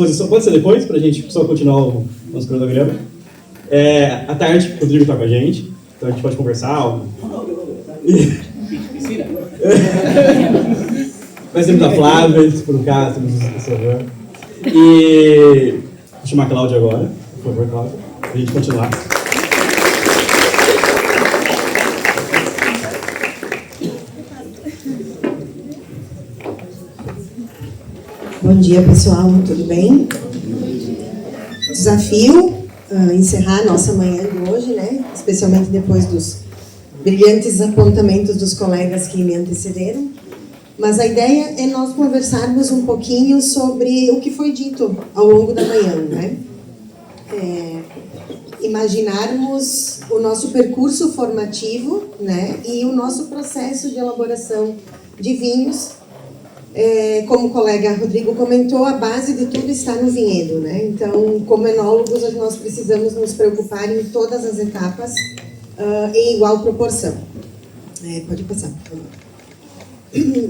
exposição, pode ser depois, para a gente só continuar o nosso cronograma. À tarde, o Rodrigo está com a gente, então a gente pode conversar. Vai ser da Flávia, se for o caso, temos o E vou chamar a Cláudia agora, por favor, Cláudia, para a gente continuar. Bom dia, pessoal, tudo bem? Desafio encerrar a nossa manhã de hoje, né? Especialmente depois dos brilhantes apontamentos dos colegas que me antecederam. Mas a ideia é nós conversarmos um pouquinho sobre o que foi dito ao longo da manhã, né? Imaginarmos o nosso percurso formativo, né? E o nosso processo de elaboração de vinhos. Como o colega Rodrigo comentou, a base de tudo está no vinhedo, né? Então, como enólogos, nós precisamos nos preocupar em todas as etapas em igual proporção. Pode passar, por favor.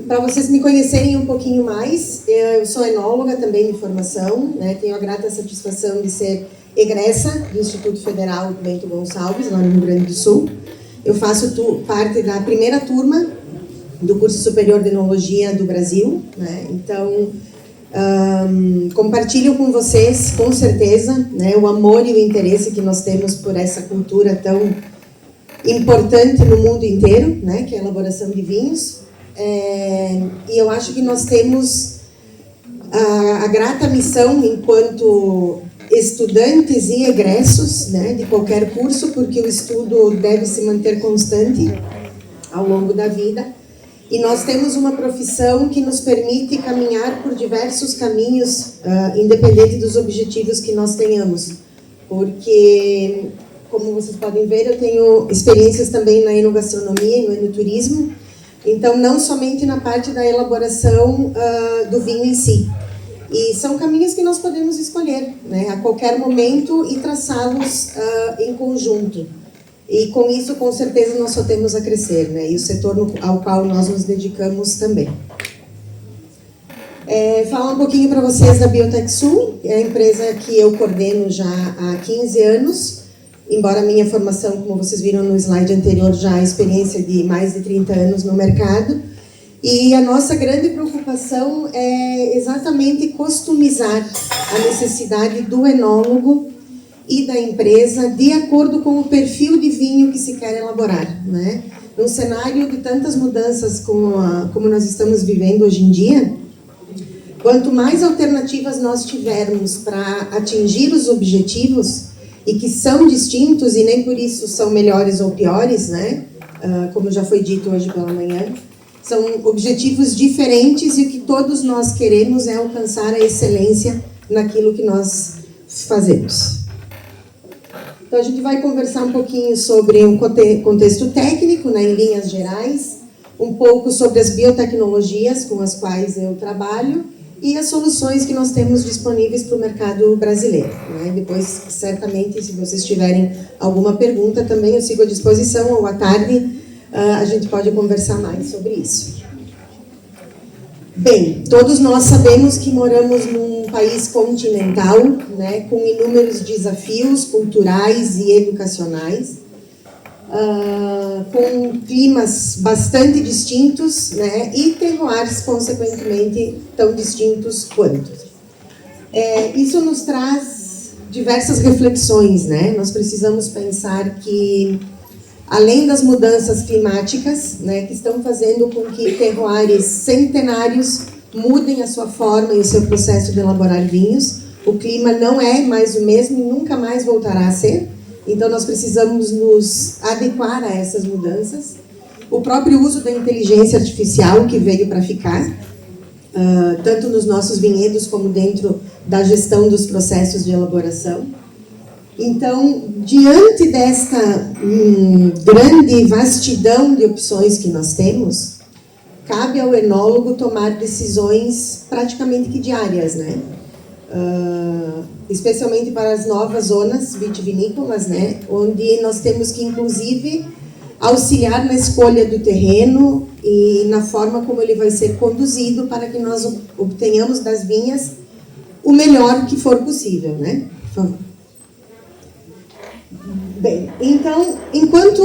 Para vocês me conhecerem um pouquinho mais, eu sou enóloga também de formação, né? Tenho a grata satisfação de ser egressa do Instituto Federal Bento Gonçalves, lá no Rio Grande do Sul. Eu faço parte da primeira turma do curso superior de enologia do Brasil, né? Então, compartilho com vocês, com certeza, né, o amor e o interesse que nós temos por essa cultura tão importante no mundo inteiro, né, que é a elaboração de vinhos. E eu acho que nós temos a grata missão, enquanto estudantes e egressos, né, de qualquer curso, porque o estudo deve se manter constante ao longo da vida. E nós temos uma profissão que nos permite caminhar por diversos caminhos, independente dos objetivos que nós tenhamos. Porque, como vocês podem ver, eu tenho experiências também na enogastronomia e no enoturismo. Então, não somente na parte da elaboração do vinho em si. E são caminhos que nós podemos escolher, né, a qualquer momento e traçá-los em conjunto. E com isso, com certeza, nós só temos a crescer, né? E o setor ao qual nós nos dedicamos também. Falar um pouquinho para vocês da BiotechSul, é a empresa que eu coordeno já há 15 anos, embora a minha formação, como vocês viram no slide anterior, já há experiência de mais de 30 anos no mercado. E a nossa grande preocupação é exatamente customizar a necessidade do enólogo e da empresa de acordo com o perfil de vinho que se quer elaborar, né? Num cenário de tantas mudanças como nós estamos vivendo hoje em dia, quanto mais alternativas nós tivermos para atingir os objetivos, e que são distintos e nem por isso são melhores ou piores, né? Como já foi dito hoje pela manhã, são objetivos diferentes e o que todos nós queremos é alcançar a excelência naquilo que nós fazemos. Então, a gente vai conversar um pouquinho sobre um contexto técnico, né, em linhas gerais, um pouco sobre as biotecnologias com as quais eu trabalho e as soluções que nós temos disponíveis para o mercado brasileiro, né? Depois, certamente, se vocês tiverem alguma pergunta, também eu sigo à disposição, ou à tarde a gente pode conversar mais sobre isso. Bem, todos nós sabemos que moramos num país continental, né, com inúmeros desafios culturais e educacionais, com climas bastante distintos, né, e terroirs, consequentemente, tão distintos quanto. Isso nos traz diversas reflexões, né? Nós precisamos pensar que, além das mudanças climáticas, né, que estão fazendo com que terroirs centenários mudem a sua forma e o seu processo de elaborar vinhos, o clima não é mais o mesmo e nunca mais voltará a ser. Então, nós precisamos nos adequar a essas mudanças. O próprio uso da inteligência artificial, que veio para ficar, tanto nos nossos vinhedos como dentro da gestão dos processos de elaboração. Então, diante desta grande vastidão de opções que nós temos, cabe ao enólogo tomar decisões praticamente que diárias, né? Especialmente para as novas zonas vitivinícolas, né? Onde nós temos que, inclusive, auxiliar na escolha do terreno e na forma como ele vai ser conduzido para que nós obtenhamos das vinhas o melhor que for possível, né? Por favor. Bem, então, enquanto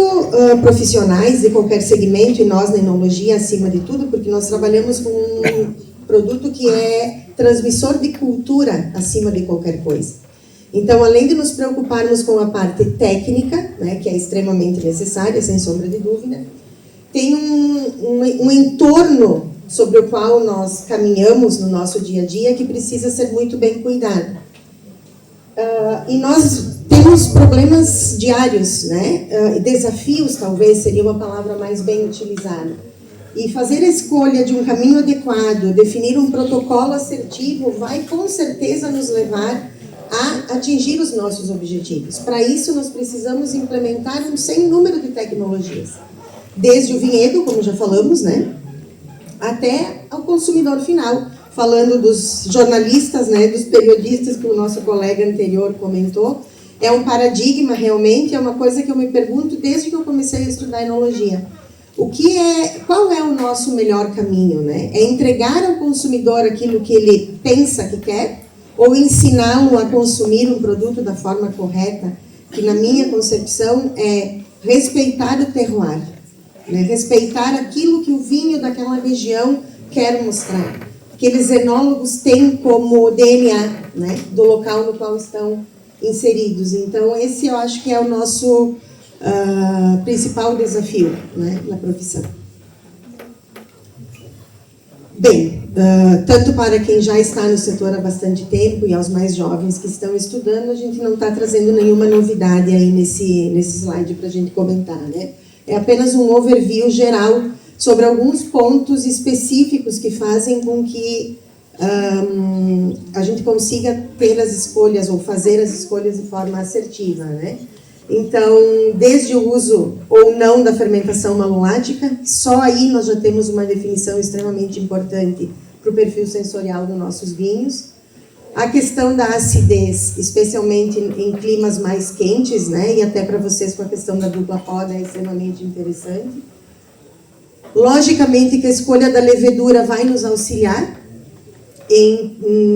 profissionais de qualquer segmento, e nós na enologia acima de tudo, porque nós trabalhamos com um produto que é transmissor de cultura acima de qualquer coisa. Então, além de nos preocuparmos com a parte técnica, né, que é extremamente necessária, sem sombra de dúvida, tem um entorno sobre o qual nós caminhamos no nosso dia a dia que precisa ser muito bem cuidado. E nós temos problemas diários, né? Desafios, talvez, seria uma palavra mais bem utilizada. E fazer a escolha de um caminho adequado, definir um protocolo assertivo, vai com certeza nos levar a atingir os nossos objetivos. Para isso, nós precisamos implementar um sem número de tecnologias. Desde o vinhedo, como já falamos, né? Até ao consumidor final. Falando dos jornalistas, né, dos periodistas que o nosso colega anterior comentou, é um paradigma realmente, é uma coisa que eu me pergunto desde que eu comecei a estudar enologia. Qual é o nosso melhor caminho, né? É entregar ao consumidor aquilo que ele pensa que quer ou ensiná-lo a consumir um produto da forma correta, que na minha concepção é respeitar o terroir, né? Respeitar aquilo que o vinho daquela região quer mostrar. Aqueles enólogos têm como DNA, né, do local no qual estão inseridos. Então, esse eu acho que é o nosso principal desafio, né, na profissão. Bem, tanto para quem já está no setor há bastante tempo e aos mais jovens que estão estudando, a gente não está trazendo nenhuma novidade aí nesse slide para a gente comentar, né? É apenas um overview geral sobre alguns pontos específicos que fazem com que a gente consiga ter as escolhas ou fazer as escolhas de forma assertiva, né? Então, desde o uso ou não da fermentação malolática, só aí nós já temos uma definição extremamente importante para o perfil sensorial dos nossos vinhos. A questão da acidez, especialmente em climas mais quentes, né? E até para vocês com a questão da dupla poda é extremamente interessante. Logicamente que a escolha da levedura vai nos auxiliar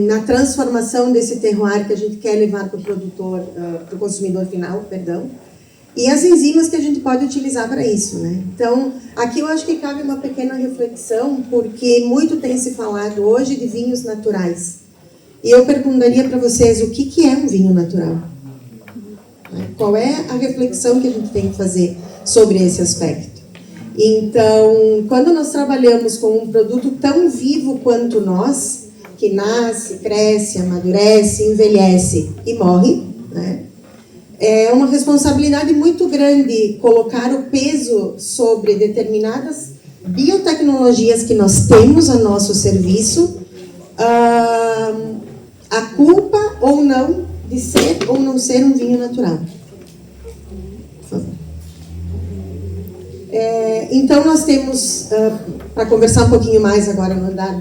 na transformação desse terroir que a gente quer levar para o produtor, para o consumidor final, perdão, e as enzimas que a gente pode utilizar para isso, né? Então, aqui eu acho que cabe uma pequena reflexão, porque muito tem se falado hoje de vinhos naturais. E eu perguntaria para vocês o que é um vinho natural? Qual é a reflexão que a gente tem que fazer sobre esse aspecto? Então, quando nós trabalhamos com um produto tão vivo quanto nós, que nasce, cresce, amadurece, envelhece e morre, né? É uma responsabilidade muito grande colocar o peso sobre determinadas biotecnologias que nós temos a nosso serviço, a culpa ou não de ser ou não ser um vinho natural. Por favor. Então, nós temos, para conversar um pouquinho mais agora no andar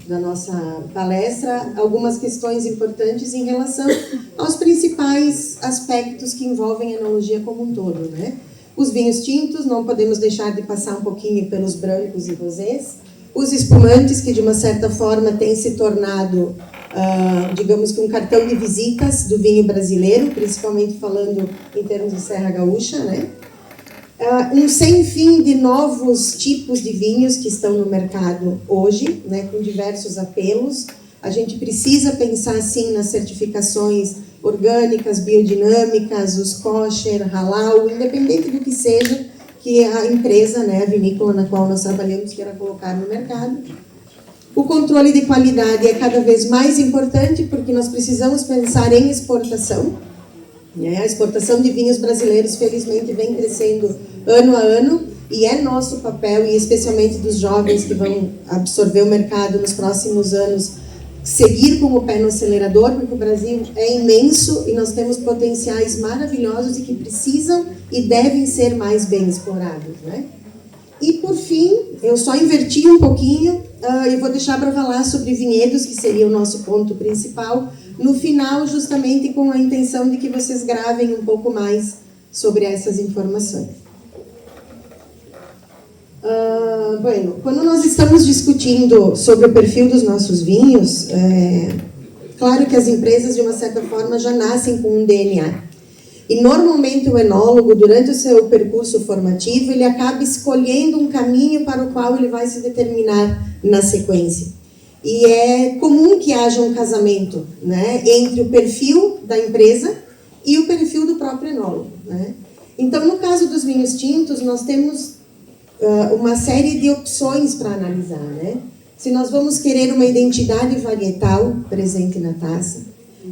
da nossa palestra, algumas questões importantes em relação aos principais aspectos que envolvem a enologia como um todo, né? Os vinhos tintos, não podemos deixar de passar um pouquinho pelos brancos e rosés. Os espumantes, que de uma certa forma têm se tornado, digamos que um cartão de visitas do vinho brasileiro, principalmente falando em termos de Serra Gaúcha, né? Um sem fim de novos tipos de vinhos que estão no mercado hoje, né, com diversos apelos. A gente precisa pensar, sim, nas certificações orgânicas, biodinâmicas, os kosher, halal, independente do que seja que a empresa, né, a vinícola na qual nós trabalhamos, queira colocar no mercado. O controle de qualidade é cada vez mais importante porque nós precisamos pensar em exportação. A exportação de vinhos brasileiros, felizmente, vem crescendo ano a ano e é nosso papel, e especialmente dos jovens que vão absorver o mercado nos próximos anos, seguir com o pé no acelerador, porque o Brasil é imenso e nós temos potenciais maravilhosos e que precisam e devem ser mais bem explorados, né? E, por fim, eu só inverti um pouquinho e vou deixar para falar sobre vinhedos, que seria o nosso ponto principal, no final, justamente com a intenção de que vocês gravem um pouco mais sobre essas informações. Bueno, quando nós estamos discutindo sobre o perfil dos nossos vinhos, Claro que as empresas, de uma certa forma, já nascem com um DNA. E, normalmente, o enólogo, durante o seu percurso formativo, ele acaba escolhendo um caminho para o qual ele vai se determinar na sequência. E é comum que haja um casamento, né, entre o perfil da empresa e o perfil do próprio enólogo, né? Então, no caso dos vinhos tintos, nós temos uma série de opções para analisar, né? Se nós vamos querer uma identidade varietal presente na taça,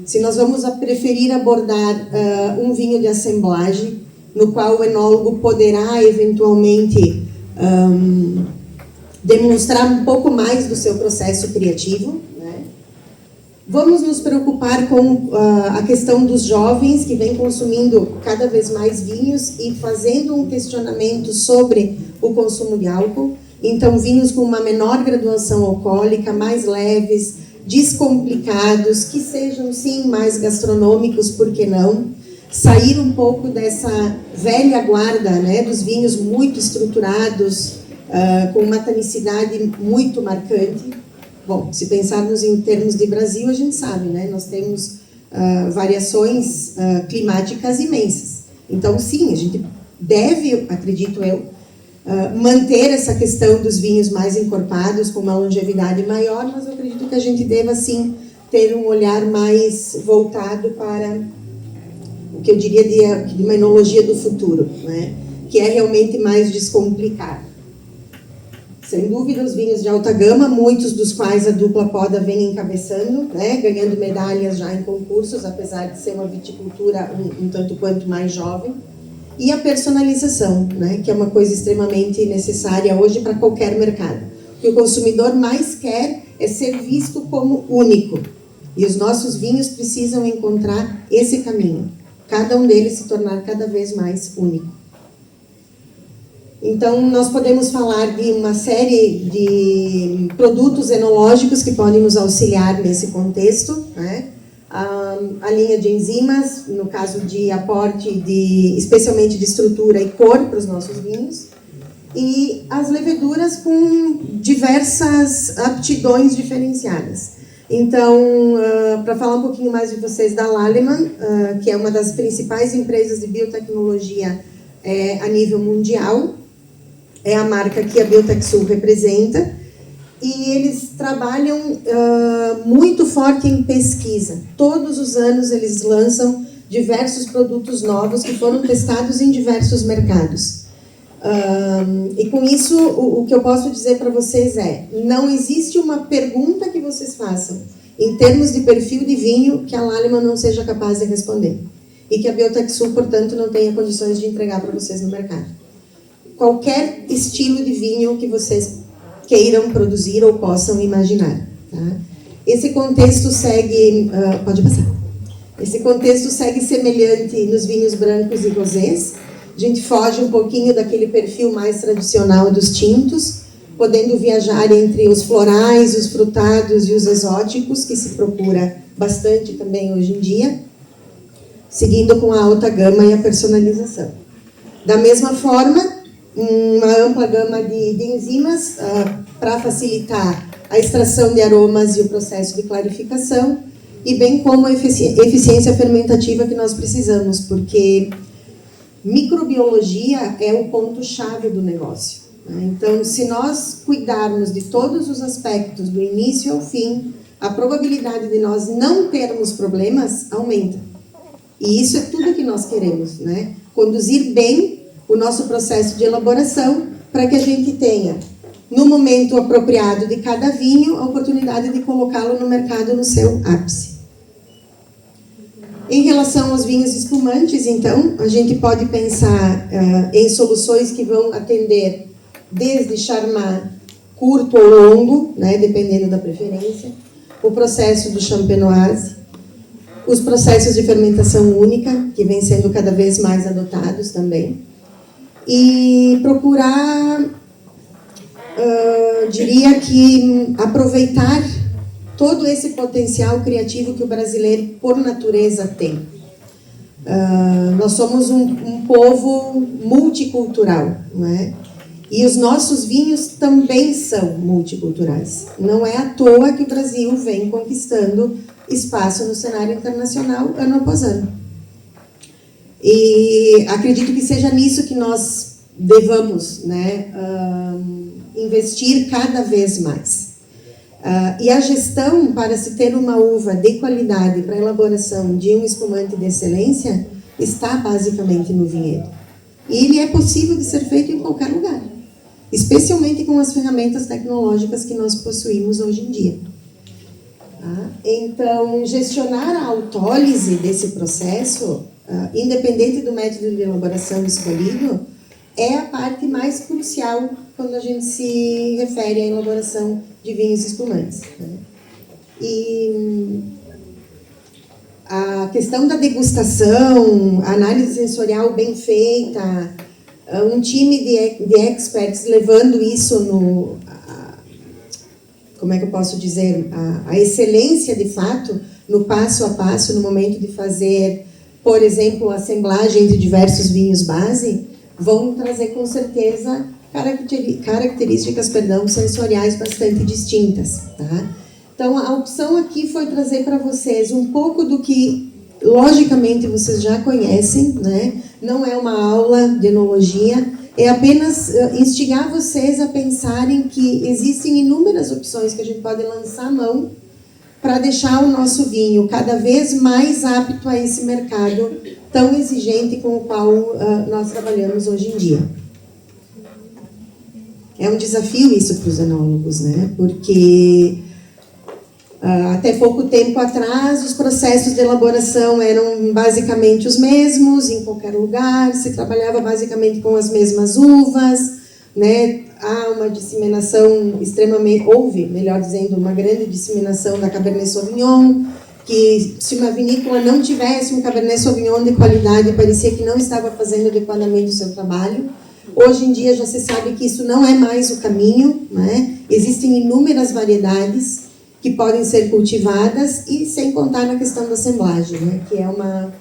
se nós vamos preferir abordar um vinho de assemblagem, no qual o enólogo poderá, eventualmente, demonstrar um pouco mais do seu processo criativo, né? Vamos nos preocupar com a questão dos jovens que vêm consumindo cada vez mais vinhos e fazendo um questionamento sobre o consumo de álcool. Então, vinhos com uma menor graduação alcoólica, mais leves, descomplicados, que sejam, sim, mais gastronômicos, por que não? Sair um pouco dessa velha guarda, né, dos vinhos muito estruturados, com uma tanicidade muito marcante. Bom, se pensarmos em termos de Brasil, a gente sabe, né? Nós temos variações climáticas imensas. Então, sim, a gente deve, acredito eu, manter essa questão dos vinhos mais encorpados, com uma longevidade maior, mas eu acredito que a gente deva, sim, ter um olhar mais voltado para o que eu diria de uma enologia do futuro, né? Que é realmente mais descomplicado. Sem dúvida, os vinhos de alta gama, muitos dos quais a dupla poda vem encabeçando, né, ganhando medalhas já em concursos, apesar de ser uma viticultura um tanto quanto mais jovem. E a personalização, né, que é uma coisa extremamente necessária hoje para qualquer mercado. O que o consumidor mais quer é ser visto como único. E os nossos vinhos precisam encontrar esse caminho. Cada um deles se tornar cada vez mais único. Então, nós podemos falar de uma série de produtos enológicos que podem nos auxiliar nesse contexto, né? A linha de enzimas, no caso de aporte, especialmente de estrutura e cor para os nossos vinhos, e as leveduras com diversas aptidões diferenciadas. Então, para falar um pouquinho mais de vocês da Lallemand, que é uma das principais empresas de biotecnologia a nível mundial, é a marca que a Biotecsul representa, e eles trabalham muito forte em pesquisa. Todos os anos eles lançam diversos produtos novos que foram testados em diversos mercados. E com isso, o que eu posso dizer para vocês é, não existe uma pergunta que vocês façam em termos de perfil de vinho que a Lallemand não seja capaz de responder. E que a Biotecsul, portanto, não tenha condições de entregar para vocês no mercado. Qualquer estilo de vinho que vocês queiram produzir ou possam imaginar. Tá? Esse contexto segue... pode passar. Esse contexto segue semelhante nos vinhos brancos e rosés. A gente foge um pouquinho daquele perfil mais tradicional dos tintos, podendo viajar entre os florais, os frutados e os exóticos, que se procura bastante também hoje em dia, seguindo com a alta gama e a personalização. Da mesma forma, uma ampla gama de enzimas para facilitar a extração de aromas e o processo de clarificação, e bem como a eficiência fermentativa que nós precisamos, porque microbiologia é o ponto-chave do negócio. Né? Então, se nós cuidarmos de todos os aspectos, do início ao fim, a probabilidade de nós não termos problemas aumenta. E isso é tudo que nós queremos, né? Conduzir bem o nosso processo de elaboração para que a gente tenha, no momento apropriado de cada vinho, a oportunidade de colocá-lo no mercado no seu ápice. Em relação aos vinhos espumantes, então, a gente pode pensar em soluções que vão atender desde charmat curto ou longo, né, dependendo da preferência, o processo do champenoise, os processos de fermentação única, que vêm sendo cada vez mais adotados também, e procurar, diria que, aproveitar todo esse potencial criativo que o brasileiro, por natureza, tem. Nós somos um povo multicultural, não é? E os nossos vinhos também são multiculturais. Não é à toa que o Brasil vem conquistando espaço no cenário internacional ano após ano. E acredito que seja nisso que nós devamos, né, investir cada vez mais. E a gestão para se ter uma uva de qualidade para a elaboração de um espumante de excelência está basicamente no vinhedo. E ele é possível de ser feito em qualquer lugar, especialmente com as ferramentas tecnológicas que nós possuímos hoje em dia. Então, gestionar a autólise desse processo, independente do método de elaboração escolhido, é a parte mais crucial quando a gente se refere à elaboração de vinhos espumantes. E a questão da degustação, a análise sensorial bem feita, um time de experts levando isso no... como é que eu posso dizer? A excelência, de fato, no passo a passo, no momento de fazer, por exemplo, a assemblagem entre diversos vinhos base, vão trazer com certeza características sensoriais bastante distintas. Tá? Então, a opção aqui foi trazer para vocês um pouco do que, logicamente, vocês já conhecem, né? Não é uma aula de enologia, é apenas instigar vocês a pensarem que existem inúmeras opções que a gente pode lançar a mão para deixar o nosso vinho cada vez mais apto a esse mercado tão exigente com o qual nós trabalhamos hoje em dia. É um desafio isso para os enólogos, né? Porque até pouco tempo atrás os processos de elaboração eram basicamente os mesmos em qualquer lugar, se trabalhava basicamente com as mesmas uvas, né? Há uma disseminação houve, melhor dizendo, uma grande disseminação da Cabernet Sauvignon, que se uma vinícola não tivesse um Cabernet Sauvignon de qualidade, parecia que não estava fazendo adequadamente o seu trabalho. Hoje em dia já se sabe que isso não é mais o caminho, né? Existem inúmeras variedades que podem ser cultivadas e sem contar na questão da assemblagem, né? Que é uma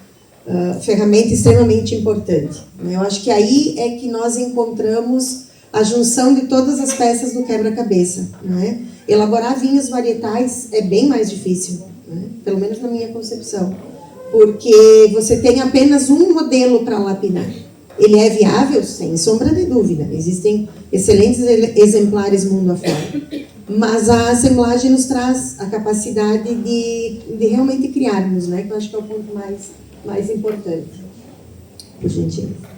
ferramenta extremamente importante. Eu acho que aí é que nós encontramos a junção de todas as peças do quebra-cabeça, né? Elaborar vinhos varietais é bem mais difícil, né? Pelo menos na minha concepção, porque você tem apenas um modelo para lapidar. Ele é viável, sem sombra de dúvida. Existem excelentes exemplares mundo afora. Mas a assemblagem nos traz a capacidade de realmente criarmos, né? Que eu acho que é o ponto mais importante. Por gentileza.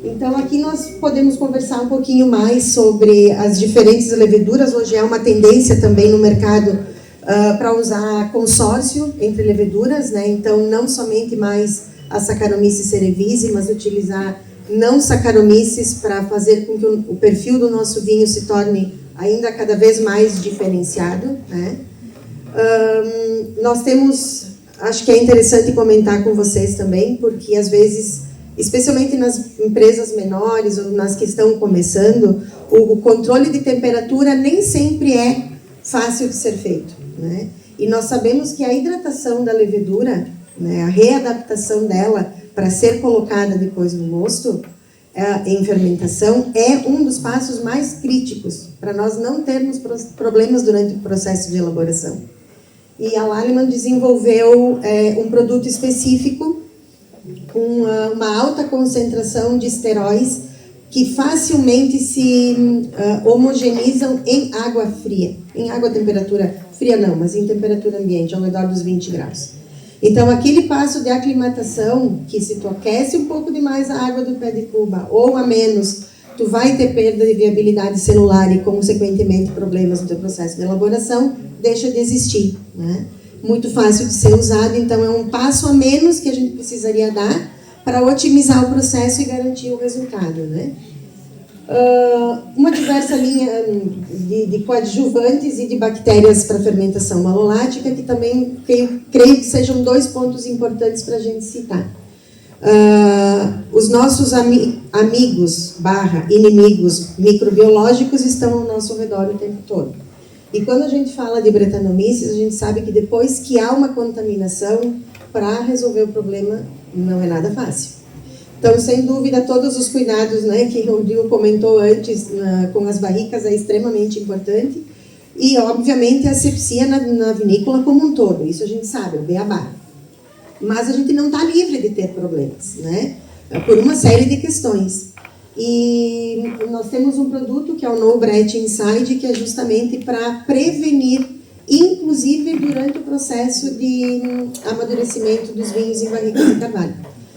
Então, aqui nós podemos conversar um pouquinho mais sobre as diferentes leveduras. Hoje é uma tendência também no mercado para usar consórcio entre leveduras, né? Então, não somente mais a Saccharomyces cerevisiae, mas utilizar não Saccharomyces para fazer com que o perfil do nosso vinho se torne ainda cada vez mais diferenciado, né? Nós temos, acho que é interessante comentar com vocês também, porque às vezes, especialmente nas empresas menores ou nas que estão começando, o controle de temperatura nem sempre é fácil de ser feito, né? E nós sabemos que a hidratação da levedura, né, a readaptação dela para ser colocada depois no mosto, em fermentação, é um dos passos mais críticos para nós não termos problemas durante o processo de elaboração. E a Lallemand desenvolveu um produto específico com uma alta concentração de esteróis que facilmente se homogeneizam em água fria. Em água a temperatura fria não, mas em temperatura ambiente, ao redor dos 20 graus. Então, aquele passo de aclimatação, que se tu aquece um pouco demais a água do pé de cuba, ou a menos, tu vai ter perda de viabilidade celular e, consequentemente, problemas no teu processo de elaboração, deixa de existir, né? Muito fácil de ser usado, então é um passo a menos que a gente precisaria dar para otimizar o processo e garantir o resultado, né? Uma diversa linha de coadjuvantes e de bactérias para fermentação malolática, que também creio que sejam dois pontos importantes para a gente citar. Os nossos amigos / inimigos microbiológicos estão ao nosso redor o tempo todo. E quando a gente fala de Brettanomyces, a gente sabe que depois que há uma contaminação, para resolver o problema não é nada fácil. Então, sem dúvida, todos os cuidados, né, que o Rodrigo comentou antes com as barricas é extremamente importante. e, obviamente, a asepsia na vinícola como um todo, isso a gente sabe, é o beabá. Mas a gente não está livre de ter problemas, né? Por uma série de questões. E nós temos um produto que é o No Brett Inside, que é justamente para prevenir, inclusive durante o processo de amadurecimento dos vinhos em barricas de carvalho,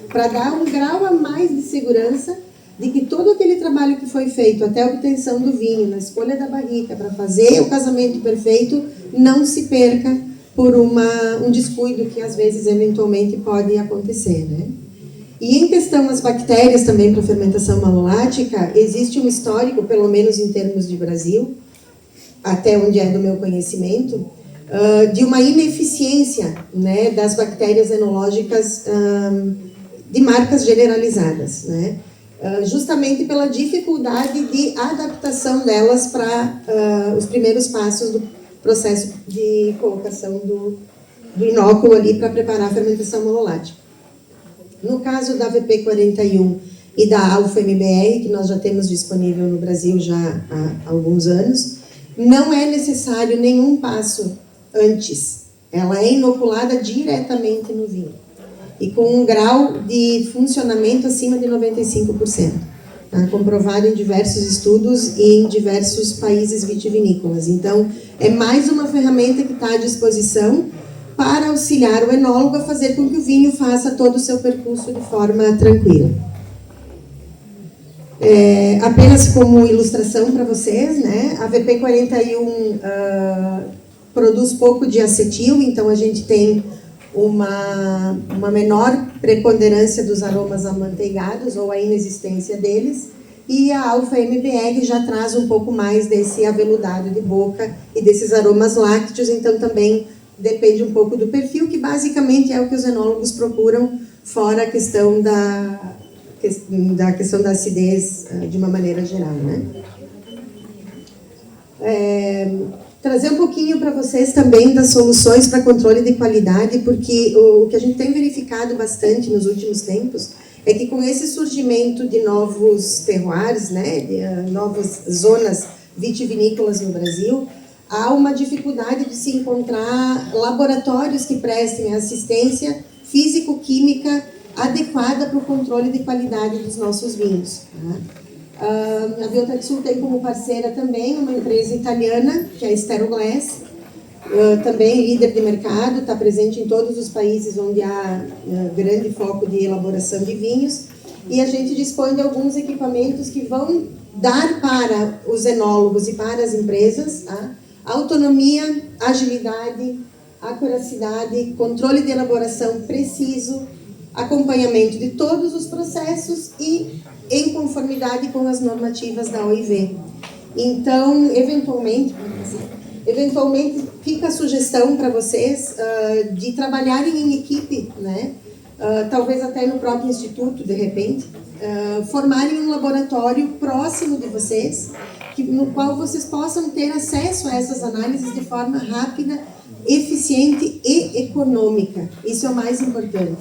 para dar um grau a mais de segurança de que todo aquele trabalho que foi feito até a obtenção do vinho, na escolha da barrica, para fazer o casamento perfeito, não se perca por um descuido que às vezes eventualmente pode acontecer, né? E em questão das bactérias também para fermentação malolática, existe um histórico, pelo menos em termos de Brasil, até onde é do meu conhecimento, de uma ineficiência, né, das bactérias enológicas de marcas generalizadas, né? Justamente pela dificuldade de adaptação delas para os primeiros passos do processo de colocação do inóculo ali para preparar a fermentação malolática. No caso da VP41 e da Alfa-MBR, que nós já temos disponível no Brasil já há alguns anos, não é necessário nenhum passo antes. Ela é inoculada diretamente no vinho e com um grau de funcionamento acima de 95%. Tá? Comprovado em diversos estudos e em diversos países vitivinícolas. Então, é mais uma ferramenta que está à disposição para auxiliar o enólogo a fazer com que o vinho faça todo o seu percurso de forma tranquila. Apenas como ilustração para vocês, né? A VP41 produz pouco de acetil, então a gente tem uma menor preponderância dos aromas amanteigados ou a inexistência deles, e a Alfa-MBR já traz um pouco mais desse aveludado de boca e desses aromas lácteos, então também depende um pouco do perfil, que basicamente é o que os enólogos procuram, fora a questão da questão da acidez de uma maneira geral, né? Trazer um pouquinho para vocês também das soluções para controle de qualidade, porque o que a gente tem verificado bastante nos últimos tempos é que com esse surgimento de novos terroirs, né, de novas zonas vitivinícolas no Brasil, há uma dificuldade de se encontrar laboratórios que prestem assistência físico-química adequada para o controle de qualidade dos nossos vinhos. A Biotexul tem como parceira também uma empresa italiana, que é a Steroglass, também líder de mercado, está presente em todos os países onde há grande foco de elaboração de vinhos, e a gente dispõe de alguns equipamentos que vão dar para os enólogos e para as empresas autonomia, agilidade, acuracidade, controle de elaboração preciso, acompanhamento de todos os processos e em conformidade com as normativas da OIV. Então, eventualmente fica a sugestão para vocês de trabalharem em equipe, né? Talvez até no próprio instituto, de repente, formarem um laboratório próximo de vocês, no qual vocês possam ter acesso a essas análises de forma rápida, eficiente e econômica. Isso é o mais importante.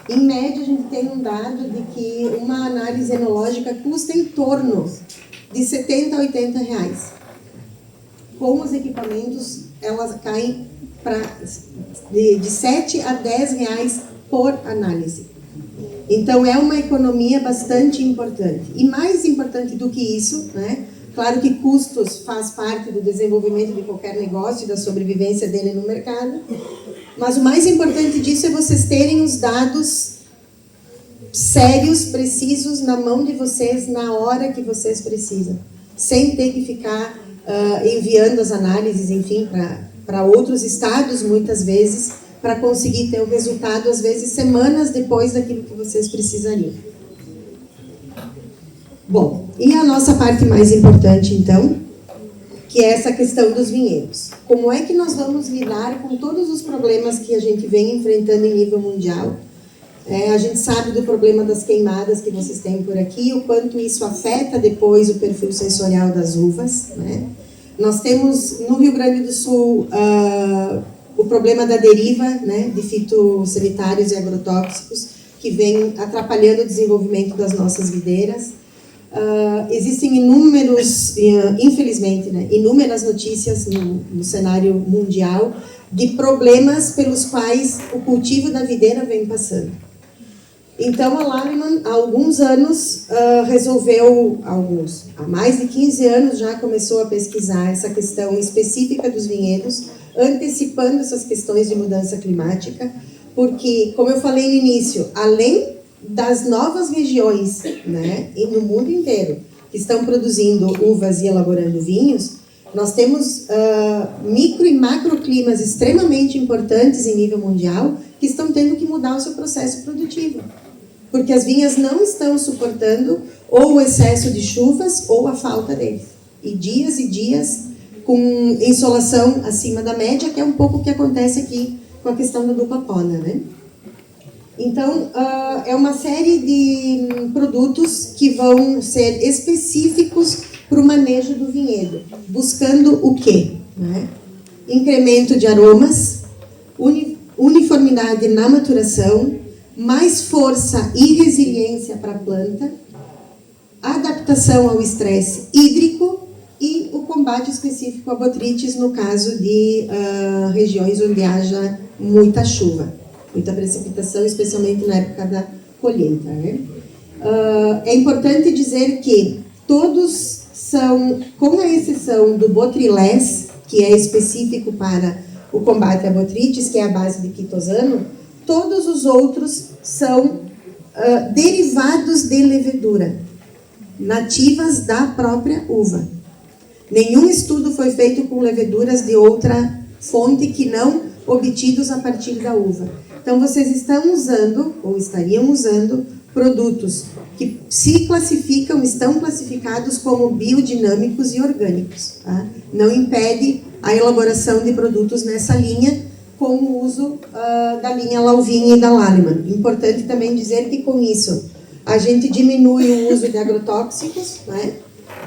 Em média, a gente tem um dado de que uma análise enológica custa em torno de R$70 a R$80. Com os equipamentos, elas caem de R$7 a R$10 por análise. Então, é uma economia bastante importante. E mais importante do que isso, né? Claro que custos faz parte do desenvolvimento de qualquer negócio e da sobrevivência dele no mercado, mas o mais importante disso é vocês terem os dados sérios, precisos, na mão de vocês, na hora que vocês precisam, sem ter que ficar enviando as análises, enfim, para outros estados, muitas vezes, para conseguir ter o resultado, às vezes, semanas depois daquilo que vocês precisariam. Bom, e a nossa parte mais importante, então, que é essa questão dos vinhedos. Como é que nós vamos lidar com todos os problemas que a gente vem enfrentando em nível mundial? A gente sabe do problema das queimadas que vocês têm por aqui, o quanto isso afeta depois o perfil sensorial das uvas, né? Nós temos no Rio Grande do Sul o problema da deriva, né, de fitossanitários e agrotóxicos, que vem atrapalhando o desenvolvimento das nossas videiras. Existem infelizmente, né, inúmeras notícias no cenário mundial de problemas pelos quais o cultivo da videira vem passando. Então, a Lallemand, há alguns anos, há mais de 15 anos já começou a pesquisar essa questão específica dos vinhedos, antecipando essas questões de mudança climática, porque, como eu falei no início, além das novas regiões, né, e no mundo inteiro, que estão produzindo uvas e elaborando vinhos, nós temos micro e macroclimas extremamente importantes em nível mundial que estão tendo que mudar o seu processo produtivo. Porque as vinhas não estão suportando ou o excesso de chuvas ou a falta deles. E dias com insolação acima da média, que é um pouco o que acontece aqui com a questão da dupla poda, né? Então, é uma série de produtos que vão ser específicos para o manejo do vinhedo, buscando o quê? Né? Incremento de aromas, uniformidade na maturação, mais força e resiliência para a planta, adaptação ao estresse hídrico e o combate específico a botrites no caso de regiões onde haja muita chuva, muita precipitação, especialmente na época da colheita. Né? É importante dizer que todos são, com a exceção do Botrytis, que é específico para o combate a botrites, que é a base de quitosano, todos os outros são derivados de levedura, nativas da própria uva. Nenhum estudo foi feito com leveduras de outra fonte que não obtidos a partir da uva. Então, vocês estão usando, ou estariam usando, produtos que se classificam, estão classificados como biodinâmicos e orgânicos. Tá? Não impede a elaboração de produtos nessa linha, com o uso da linha Lauvinha e da Lallemand. Importante também dizer que, com isso, a gente diminui o uso de agrotóxicos, né?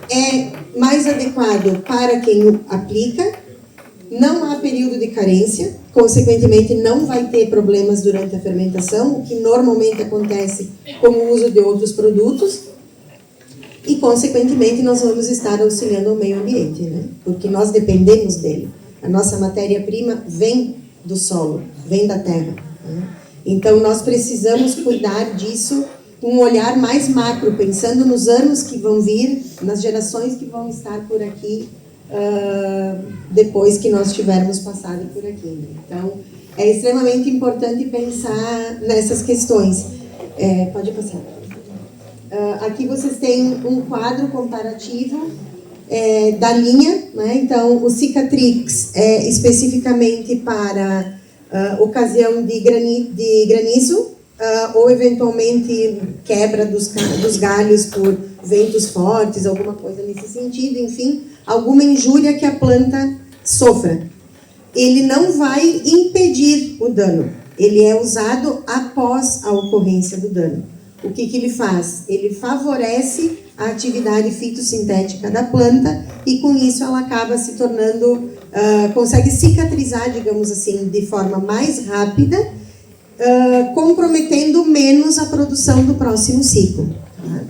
É mais adequado para quem o aplica, não há período de carência, consequentemente não vai ter problemas durante a fermentação, o que normalmente acontece com o uso de outros produtos, e, consequentemente, nós vamos estar auxiliando o meio ambiente, né? Porque nós dependemos dele. A nossa matéria-prima vem do solo, vem da terra. Né? Então, nós precisamos cuidar disso com um olhar mais macro, pensando nos anos que vão vir, nas gerações que vão estar por aqui, depois que nós tivermos passado por aqui. Né? Então, é extremamente importante pensar nessas questões. Pode passar. Aqui vocês têm um quadro comparativo da linha, né? Então, o Cicatrix é especificamente para ocasião de granizo, ou eventualmente quebra dos galhos por ventos fortes, alguma coisa nesse sentido, enfim, alguma injúria que a planta sofra. Ele não vai impedir o dano, ele é usado após a ocorrência do dano. O que ele faz? Ele favorece a atividade fitossintética da planta e, com isso, ela acaba se tornando, consegue cicatrizar, digamos assim, de forma mais rápida, comprometendo menos a produção do próximo ciclo. Tá?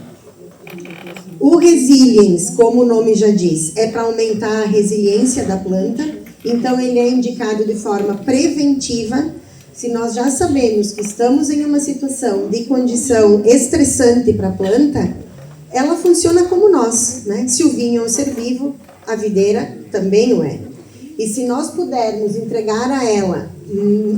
O Resilience, como o nome já diz, é para aumentar a resiliência da planta, então ele é indicado de forma preventiva. Se nós já sabemos que estamos em uma situação de condição estressante para a planta, ela funciona como nós, né? Se o vinho é um ser vivo, a videira também o é. E se nós pudermos entregar a ela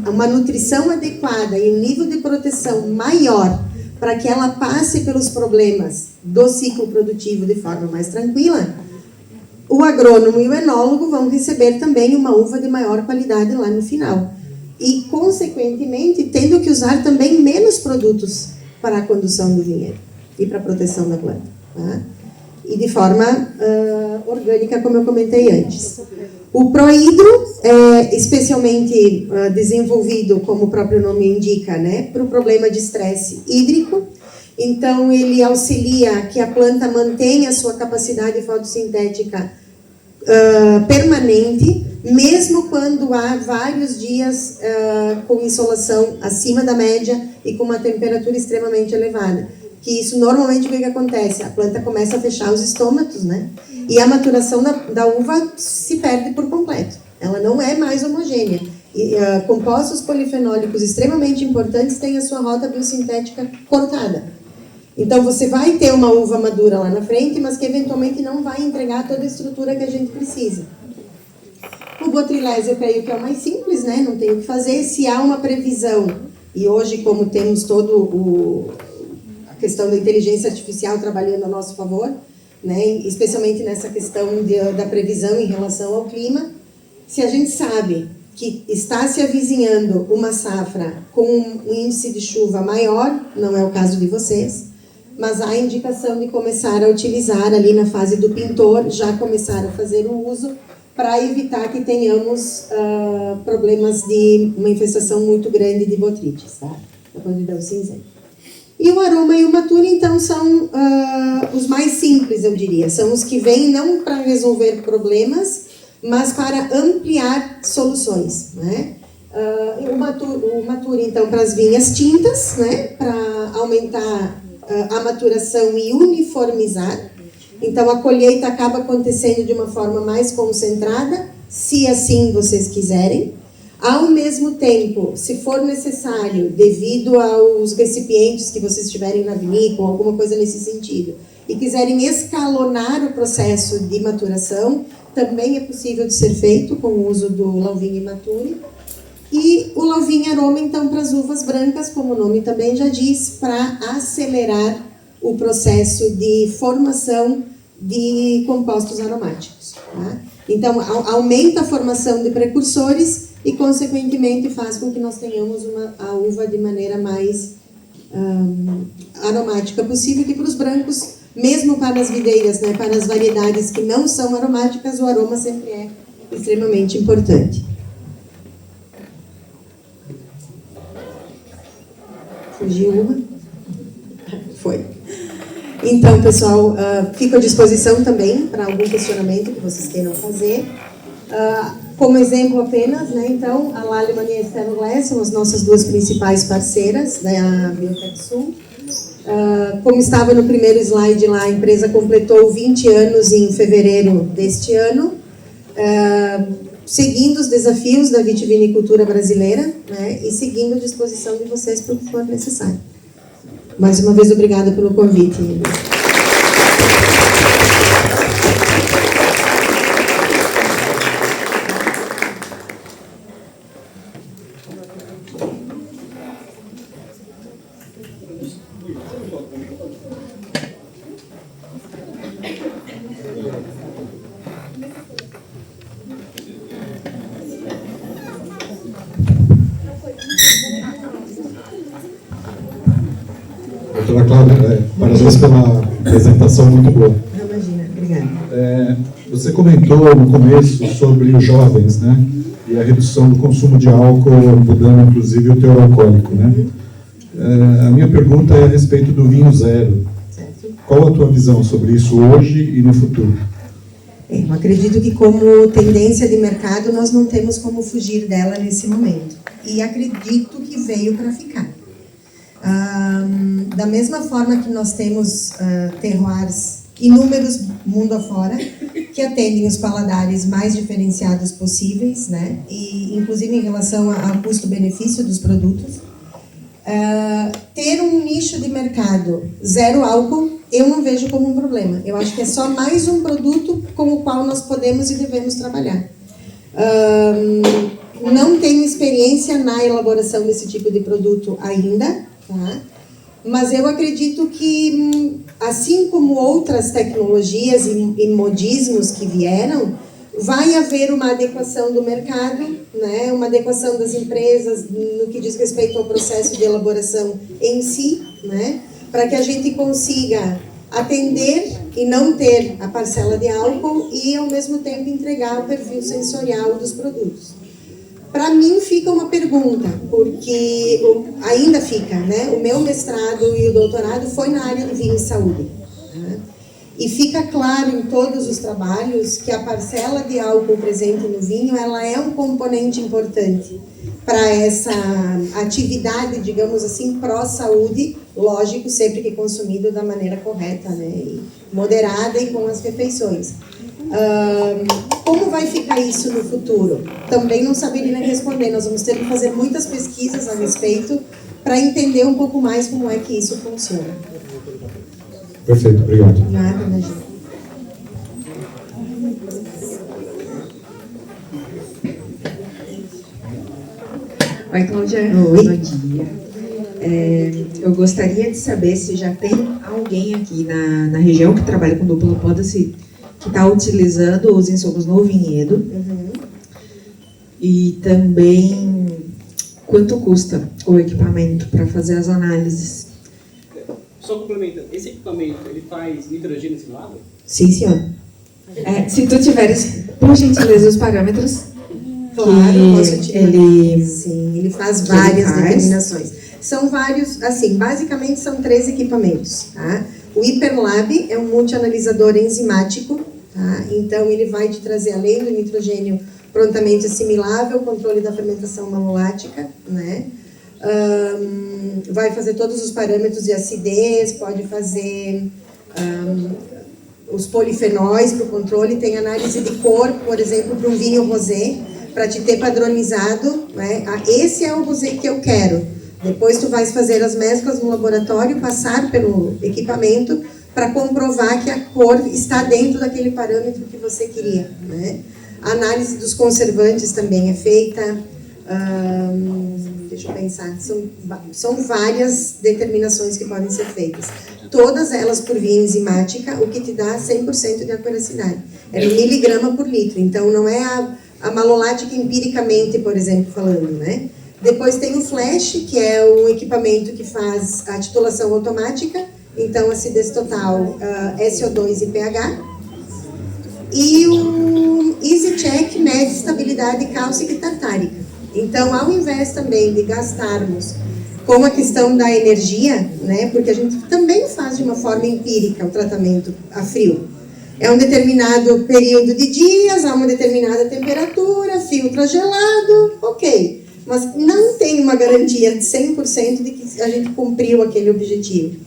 uma nutrição adequada e um nível de proteção maior para que ela passe pelos problemas do ciclo produtivo de forma mais tranquila, o agrônomo e o enólogo vão receber também uma uva de maior qualidade lá no final. E, consequentemente, tendo que usar também menos produtos para a condução do vinhedo e para a proteção da planta. Tá? E de forma orgânica, como eu comentei antes. O Prohidro é especialmente desenvolvido, como o próprio nome indica, né, para o problema de estresse hídrico. Então, ele auxilia que a planta mantenha a sua capacidade fotossintética permanente, mesmo quando há vários dias com insolação acima da média e com uma temperatura extremamente elevada. que isso normalmente o que acontece? A planta começa a fechar os estômatos, né? E a maturação da uva se perde por completo. Ela não é mais homogênea. E, compostos polifenólicos extremamente importantes têm a sua rota biosintética cortada. Então, você vai ter uma uva madura lá na frente, mas que eventualmente não vai entregar toda a estrutura que a gente precisa. O Botrytis eu creio que é o mais simples, né? Não tem o que fazer. Se há uma previsão, e hoje, como temos a questão da inteligência artificial trabalhando a nosso favor, né? Especialmente nessa questão da previsão em relação ao clima, se a gente sabe que está se avizinhando uma safra com um índice de chuva maior, não é o caso de vocês, mas há indicação de começar a utilizar ali na fase do pintor, já começar a fazer o uso, para evitar que tenhamos problemas de uma infestação muito grande de botrites, tá? Da podridão cinzenta. E o aroma e o mature, então, são os mais simples, eu diria. São os que vêm não para resolver problemas, mas para ampliar soluções, né? O mature, então, para as vinhas tintas, né? Para aumentar a maturação e uniformizar. Então, a colheita acaba acontecendo de uma forma mais concentrada, se assim vocês quiserem. Ao mesmo tempo, se for necessário, devido aos recipientes que vocês tiverem na vinícola, alguma coisa nesse sentido, e quiserem escalonar o processo de maturação, também é possível de ser feito com o uso do Lauvinho Imature. E o Lauvinho Aroma, então, para as uvas brancas, como o nome também já diz, para acelerar o processo de formação de compostos aromáticos. Tá? Então, aumenta a formação de precursores e, consequentemente, faz com que nós tenhamos a uva de maneira mais aromática possível, que para os brancos, mesmo para as videiras, né, para as variedades que não são aromáticas, o aroma sempre é extremamente importante. Fugiu uma? Foi. Então, pessoal, fico à disposição também para algum questionamento que vocês queiram fazer. Como exemplo apenas, né, então, a Lallemand e a Steroglass são as nossas duas principais parceiras da BioTechSul. Como estava no primeiro slide lá, a empresa completou 20 anos em fevereiro deste ano, seguindo os desafios da vitivinicultura brasileira, né, e seguindo a disposição de vocês para o que for necessário. Mais uma vez, obrigada pelo convite. Doutora Cláudia, parabéns pela apresentação muito boa. Não, imagina, obrigada. Você comentou no começo sobre os jovens, né? E a redução do consumo de álcool, mudando inclusive o teor alcoólico, né? A minha pergunta é a respeito do vinho zero. Certo. Qual a tua visão sobre isso hoje e no futuro? Eu acredito que, como tendência de mercado, nós não temos como fugir dela nesse momento. E acredito que veio para ficar. Da mesma forma que nós temos terroirs inúmeros mundo afora, que atendem os paladares mais diferenciados possíveis, né? E inclusive em relação ao custo-benefício dos produtos. Ter um nicho de mercado zero álcool, eu não vejo como um problema. Eu acho que é só mais um produto com o qual nós podemos e devemos trabalhar. Não tenho experiência na elaboração desse tipo de produto ainda, tá? Mas eu acredito que, assim como outras tecnologias e modismos que vieram, vai haver uma adequação do mercado, né? Uma adequação das empresas no que diz respeito ao processo de elaboração em si, né? Para que a gente consiga atender e não ter a parcela de álcool e, ao mesmo tempo, entregar o perfil sensorial dos produtos. Para mim fica uma pergunta, porque ainda fica, né? O meu mestrado e o doutorado foi na área de vinho e saúde. Né? E fica claro em todos os trabalhos que a parcela de álcool presente no vinho, ela é um componente importante para essa atividade, digamos assim, pró-saúde, lógico, sempre que consumido da maneira correta, né? E moderada e com as refeições. Como vai ficar isso no futuro? Também não saberia responder, nós vamos ter que fazer muitas pesquisas a respeito para entender um pouco mais como é que isso funciona. Perfeito, obrigado. Nada, né, gente? Oi, Cláudia. Oi. Bom dia. Eu gostaria de saber se já tem alguém aqui na região que trabalha com dupla poda-se que está utilizando os insumos no vinhedo. Uhum. E também quanto custa o equipamento para fazer as análises. Só complementando, esse equipamento, ele faz nitrogênio simulado? Sim, senhor. Se tu tiveres, por gentileza, os parâmetros. Claro, posso te ele... Sim, ele faz que várias ele faz. determinações. São vários, assim, basicamente são 3 equipamentos, tá? O Hiperlab é um multianalisador enzimático, tá? Então ele vai te trazer, além do nitrogênio prontamente assimilável, controle da fermentação malolática, né? Vai fazer todos os parâmetros de acidez, pode fazer os polifenóis para o controle, tem análise de cor, por exemplo, para um vinho rosé, para te ter padronizado, né? Esse é o rosé que eu quero. Depois tu vais fazer as mesclas no laboratório, passar pelo equipamento para comprovar que a cor está dentro daquele parâmetro que você queria, né? A análise dos conservantes também é feita. Deixa eu pensar, são várias determinações que podem ser feitas. Todas elas por via enzimática, o que te dá 100% de acuracidade. É 1 miligrama por litro, então não é a malolática empiricamente, por exemplo, falando, né? Depois tem o Flash, que é um equipamento que faz a titulação automática, então acidez total, SO2 e pH. E o EasyCheck mede estabilidade cálcica e tartárica. Então, ao invés também de gastarmos com a questão da energia, né, porque a gente também faz de uma forma empírica o tratamento a frio. É um determinado período de dias, a uma determinada temperatura, filtra gelado, ok. Mas não tem uma garantia de 100% de que a gente cumpriu aquele objetivo.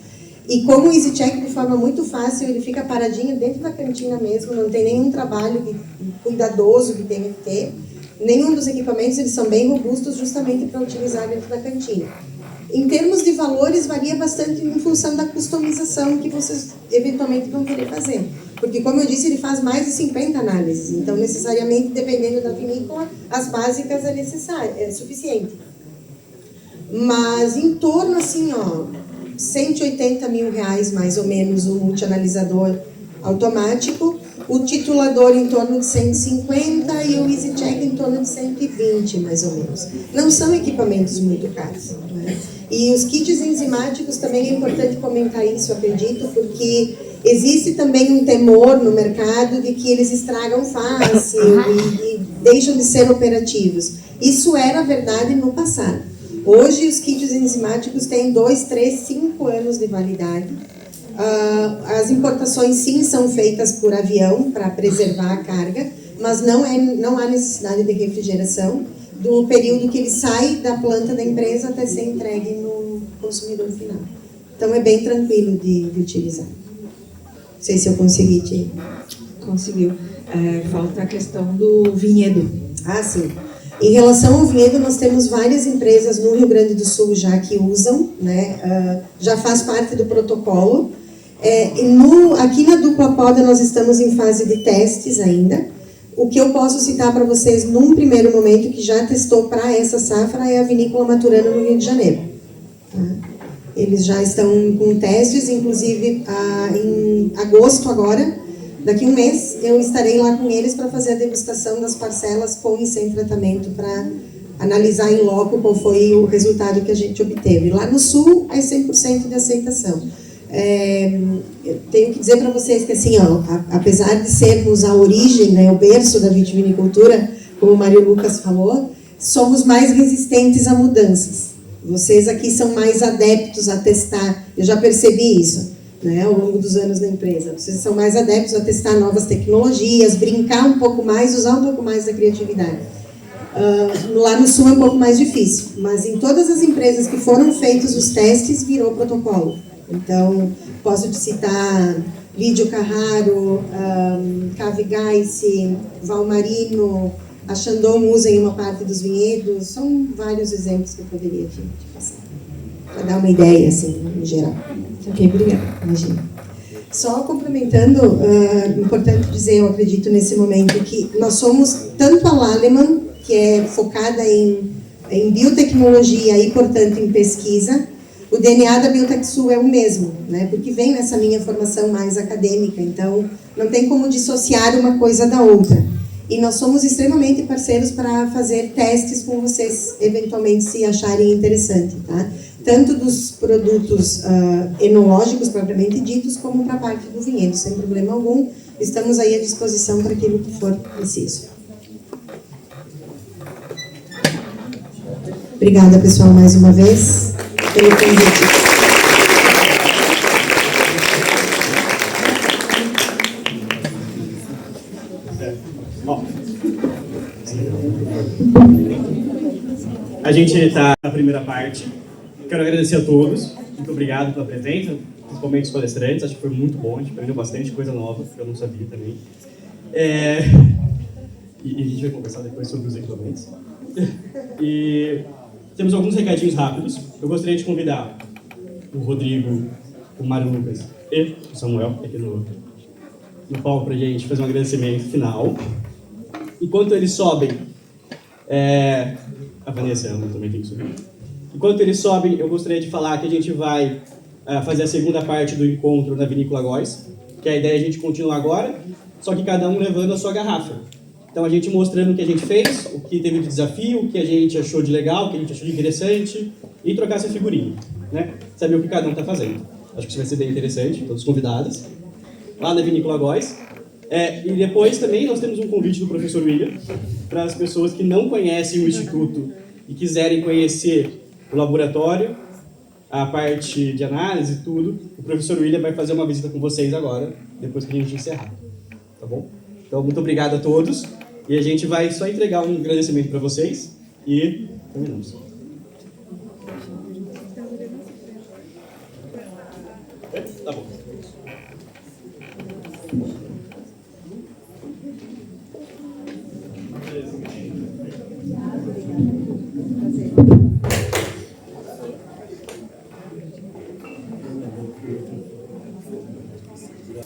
E como o EasyCheck, de forma muito fácil, ele fica paradinho dentro da cantina mesmo, não tem nenhum trabalho cuidadoso que tenha que ter. Nenhum dos equipamentos, eles são bem robustos justamente para utilizar dentro da cantina. Em termos de valores, varia bastante em função da customização que vocês eventualmente vão querer fazer. Porque, como eu disse, ele faz mais de 50 análises. Então, necessariamente, dependendo da vinícola, as básicas é suficiente. Mas, em torno, assim, ó, 180 mil reais, mais ou menos, o multianalisador automático, o titulador em torno de 150 e o EasyCheck em torno de 120, mais ou menos. Não são equipamentos muito caros, né? E os kits enzimáticos também é importante comentar isso, acredito, porque existe também um temor no mercado de que eles estragam fácil e deixam de ser operativos. Isso era verdade no passado. Hoje os kits enzimáticos têm 2, 3, 5 anos de validade. As importações sim são feitas por avião para preservar a carga, mas não há necessidade de refrigeração do período que ele sai da planta da empresa até ser entregue no consumidor final. Então é bem tranquilo de utilizar. Não sei se eu consegui te... Conseguiu. Falta a questão do vinhedo. Ah, sim. Em relação ao vinhedo, nós temos várias empresas no Rio Grande do Sul já que usam, né? Já faz parte do protocolo. Aqui na dupla poda nós estamos em fase de testes ainda. O que eu posso citar para vocês num primeiro momento que já testou para essa safra é a Vinícola Maturana no Rio de Janeiro. Tá? Eles já estão com testes, inclusive em agosto agora, daqui a um mês, eu estarei lá com eles para fazer a degustação das parcelas com e sem tratamento para analisar em loco qual foi o resultado que a gente obteve. Lá no Sul é 100% de aceitação. Eu tenho que dizer para vocês que, assim, ó, apesar de sermos a origem, né, o berço da vitivinicultura, como o Mário Lucas falou, somos mais resistentes a mudanças. Vocês aqui são mais adeptos a testar, eu já percebi isso. né, ao longo dos anos na empresa. Vocês são mais adeptos a testar novas tecnologias, brincar um pouco mais, usar um pouco mais da criatividade. Lá no Sul é um pouco mais difícil, mas em todas as empresas que foram feitos os testes, virou protocolo. Então, posso te citar Lídio Carraro, Cavigais, Valmarino, a Chandon usa em uma parte dos vinhedos. São vários exemplos que eu poderia te passar, para dar uma ideia, assim, em geral. Ok, obrigada. Imagina. Só complementando, importante dizer, eu acredito nesse momento, que nós somos tanto a Lallemand, que é focada em biotecnologia e, portanto, em pesquisa. O DNA da BiotechSul é o mesmo, né? Porque vem nessa minha formação mais acadêmica, então não tem como dissociar uma coisa da outra. E nós somos extremamente parceiros para fazer testes com vocês, eventualmente, se acharem interessante, tá? Tanto dos produtos enológicos propriamente ditos, como para a parte do vinhedo, sem problema algum. Estamos aí à disposição para aquilo que for preciso. Obrigada, pessoal, mais uma vez, pelo convite. Bom, a gente está na primeira parte. Quero agradecer a todos. Muito obrigado pela presença, principalmente os palestrantes. Acho que foi muito bom, a gente aprendeu bastante coisa nova, que eu não sabia também. E a gente vai conversar depois sobre os equipamentos. E temos alguns recadinhos rápidos. Eu gostaria de convidar o Rodrigo, o Mário Lucas e o Samuel aqui no palco para a gente fazer um agradecimento final. Enquanto eles sobem, a Vanessa também tem que subir. Enquanto eles sobem, eu gostaria de falar que a gente vai fazer a segunda parte do encontro na Vinícola Góis, que a ideia é a gente continuar agora, só que cada um levando a sua garrafa. Então, a gente mostrando o que a gente fez, o que teve de desafio, o que a gente achou de legal, o que a gente achou de interessante, e trocar essa figurinha, né? Saber o que cada um está fazendo. Acho que isso vai ser bem interessante, todos convidados, lá na Vinícola Góis. E depois também nós temos um convite do professor William para as pessoas que não conhecem o Instituto e quiserem conhecer o laboratório, a parte de análise e tudo. O professor William vai fazer uma visita com vocês agora, depois que a gente encerrar. Tá bom? Então, muito obrigado a todos. E a gente vai só entregar um agradecimento para vocês e terminamos. Tá bom.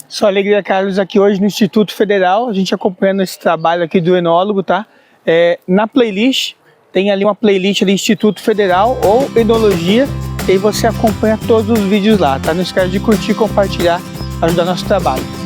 Só alegria, Carlos, aqui hoje no Instituto Federal, a gente acompanhando esse trabalho aqui do enólogo, tá? Na playlist, tem ali uma playlist ali Instituto Federal ou Enologia, e aí você acompanha todos os vídeos lá, tá? Não esquece de curtir, compartilhar, ajudar nosso trabalho.